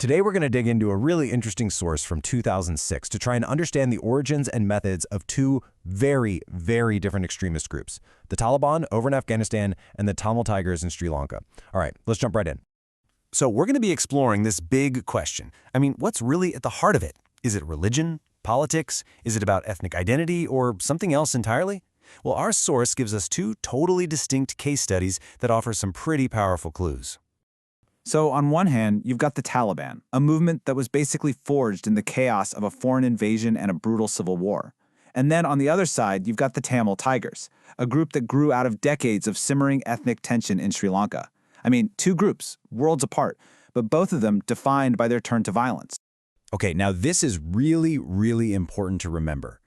Today we're going to dig into a really interesting source from 2006 to try and understand the origins and methods of two very, very different extremist groups, the Taliban over in Afghanistan and the Tamil Tigers in Sri Lanka. All right, let's jump right in. So we're going to be exploring this big question. I mean, what's really at the heart of it? Is it religion, politics? Is it about ethnic identity or something else entirely? Well, our source gives us two totally distinct case studies that offer some pretty powerful clues. So on one hand, you've got the Taliban, a movement that was basically forged in the chaos of a foreign invasion and a brutal civil war. And then on the other side, you've got the Tamil Tigers, a group that grew out of decades of simmering ethnic tension in Sri Lanka. I mean, two groups, worlds apart, but both of them defined by their turn to violence. Okay, now this is really, really important to remember.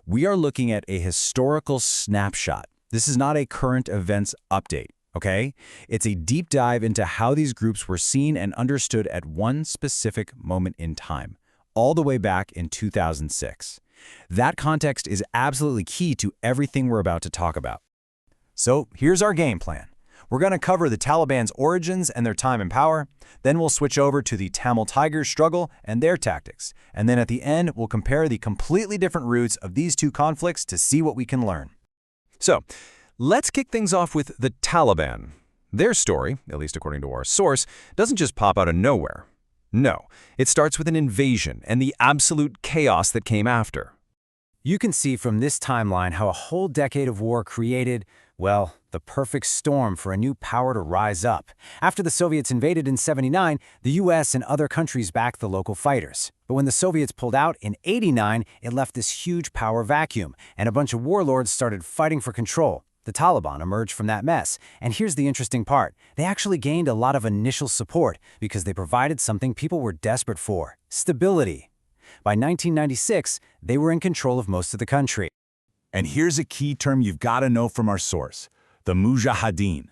We are looking at a historical snapshot. This is not a current events update. Okay? It's a deep dive into how these groups were seen and understood at one specific moment in time, all the way back in 2006. That context is absolutely key to everything we're about to talk about. So here's our game plan. We're going to cover the Taliban's origins and their time in power, then we'll switch over to the Tamil Tigers struggle and their tactics, and then at the end we'll compare the completely different roots of these two conflicts to see what we can learn. So, let's kick things off with the Taliban. Their story, at least according to our source, doesn't just pop out of nowhere. No, it starts with an invasion and the absolute chaos that came after. You can see from this timeline how a whole decade of war created, well, the perfect storm for a new power to rise up. After the Soviets invaded in '79, the US and other countries backed the local fighters. But when the Soviets pulled out in '89, it left this huge power vacuum, and a bunch of warlords started fighting for control. The Taliban emerged from that mess, and here's the interesting part. They actually gained a lot of initial support because they provided something people were desperate for: stability. By 1996, they were in control of most of the country. And here's a key term you've got to know from our source: the Mujahideen.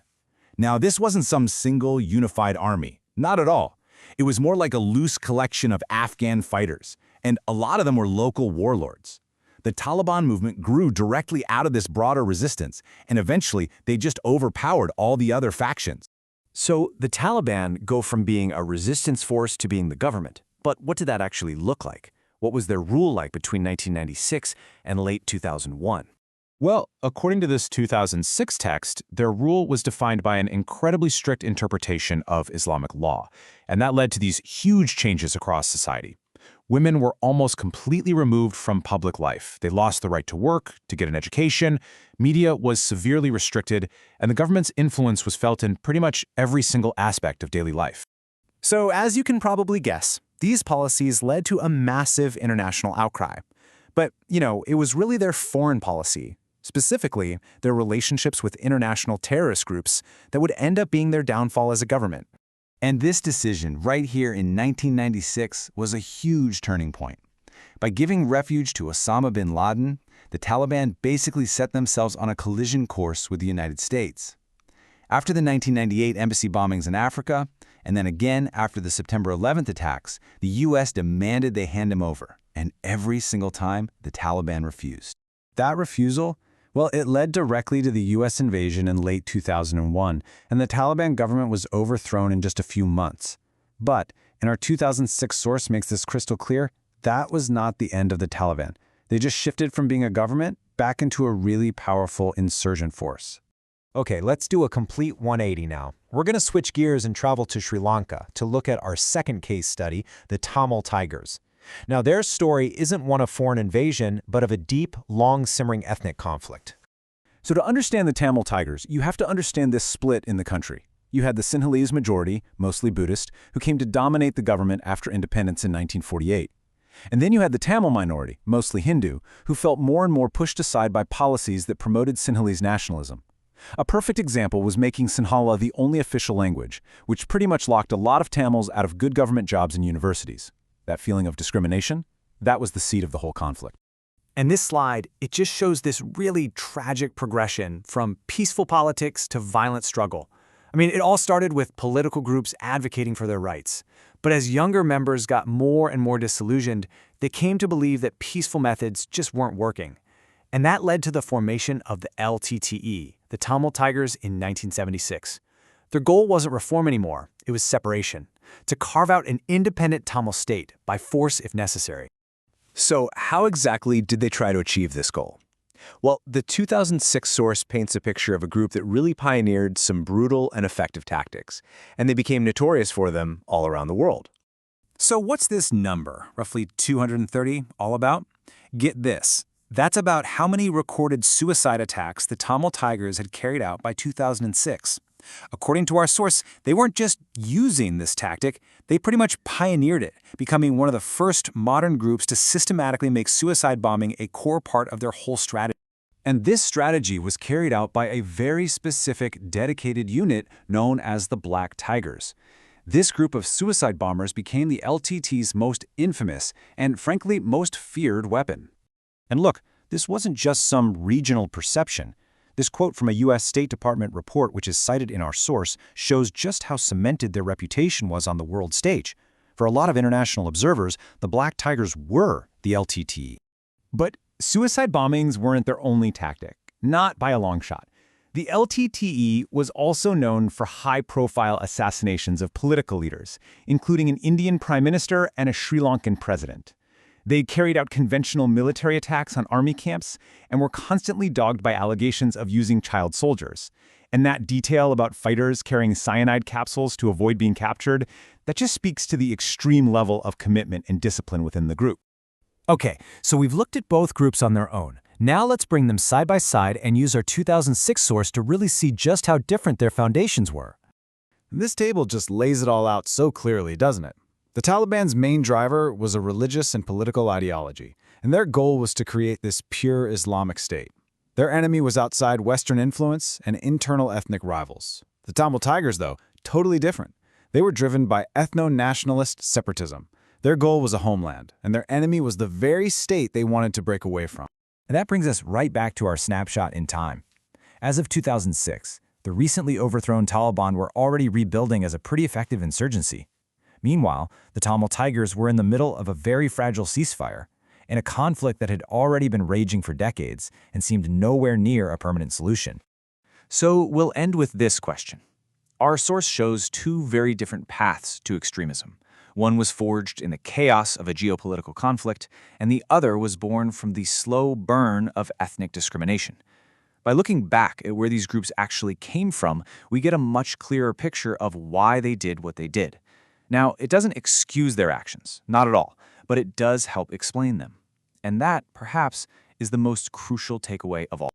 Now, this wasn't some single unified army. Not at all. It was more like a loose collection of Afghan fighters, and a lot of them were local warlords. The Taliban movement grew directly out of this broader resistance, and eventually they just overpowered all the other factions. So the Taliban go from being a resistance force to being the government. But what did that actually look like? What was their rule like between 1996 and late 2001? Well, according to this 2006 text, their rule was defined by an incredibly strict interpretation of Islamic law, and that led to these huge changes across society. Women were almost completely removed from public life. They lost the right to work, to get an education, media was severely restricted, and the government's influence was felt in pretty much every single aspect of daily life. So, as you can probably guess, these policies led to a massive international outcry. But, it was really their foreign policy, specifically their relationships with international terrorist groups, that would end up being their downfall as a government. And this decision right here in 1996 was a huge turning point. By giving refuge to Osama bin Laden, the Taliban basically set themselves on a collision course with the United States. After the 1998 embassy bombings in Africa, and then again after the September 11th attacks, the U.S. demanded they hand him over, and every single time the Taliban refused. That refusal, well, it led directly to the U.S. invasion in late 2001, and the Taliban government was overthrown in just a few months. But, and our 2006 source makes this crystal clear, that was not the end of the Taliban. They just shifted from being a government back into a really powerful insurgent force. Okay, let's do a complete 180 now. We're going to switch gears and travel to Sri Lanka to look at our second case study, the Tamil Tigers. Now, their story isn't one of foreign invasion, but of a deep, long-simmering ethnic conflict. So to understand the Tamil Tigers, you have to understand this split in the country. You had the Sinhalese majority, mostly Buddhist, who came to dominate the government after independence in 1948. And then you had the Tamil minority, mostly Hindu, who felt more and more pushed aside by policies that promoted Sinhalese nationalism. A perfect example was making Sinhala the only official language, which pretty much locked a lot of Tamils out of good government jobs and universities. That feeling of discrimination, that was the seed of the whole conflict. And this slide, it just shows this really tragic progression from peaceful politics to violent struggle. I mean, it all started with political groups advocating for their rights. But as younger members got more and more disillusioned, they came to believe that peaceful methods just weren't working. And that led to the formation of the LTTE, the Tamil Tigers, in 1976. Their goal wasn't reform anymore, it was separation, to carve out an independent Tamil state, by force if necessary. So how exactly did they try to achieve this goal? Well, the 2006 source paints a picture of a group that really pioneered some brutal and effective tactics, and they became notorious for them all around the world. So what's this number, roughly 230, all about? Get this. That's about how many recorded suicide attacks the Tamil Tigers had carried out by 2006. According to our source, they weren't just using this tactic, they pretty much pioneered it, becoming one of the first modern groups to systematically make suicide bombing a core part of their whole strategy. And this strategy was carried out by a very specific, dedicated unit known as the Black Tigers. This group of suicide bombers became the LTTE's most infamous and, frankly, most feared weapon. And look, this wasn't just some regional perception. This quote from a U.S. State Department report, which is cited in our source, shows just how cemented their reputation was on the world stage. For a lot of international observers, the Black Tigers were the LTTE. But suicide bombings weren't their only tactic, not by a long shot. The LTTE was also known for high-profile assassinations of political leaders, including an Indian prime minister and a Sri Lankan president. They carried out conventional military attacks on army camps and were constantly dogged by allegations of using child soldiers. And that detail about fighters carrying cyanide capsules to avoid being captured, that just speaks to the extreme level of commitment and discipline within the group. Okay, so we've looked at both groups on their own. Now let's bring them side by side and use our 2006 source to really see just how different their foundations were. This table just lays it all out so clearly, doesn't it? The Taliban's main driver was a religious and political ideology, and their goal was to create this pure Islamic state. Their enemy was outside Western influence and internal ethnic rivals. The Tamil Tigers, though, totally different. They were driven by ethno-nationalist separatism. Their goal was a homeland, and their enemy was the very state they wanted to break away from. And that brings us right back to our snapshot in time. As of 2006, the recently overthrown Taliban were already rebuilding as a pretty effective insurgency. Meanwhile, the Tamil Tigers were in the middle of a very fragile ceasefire, in a conflict that had already been raging for decades and seemed nowhere near a permanent solution. So we'll end with this question. Our source shows two very different paths to extremism. One was forged in the chaos of a geopolitical conflict, and the other was born from the slow burn of ethnic discrimination. By looking back at where these groups actually came from, we get a much clearer picture of why they did what they did. Now, it doesn't excuse their actions, not at all, but it does help explain them. And that, perhaps, is the most crucial takeaway of all.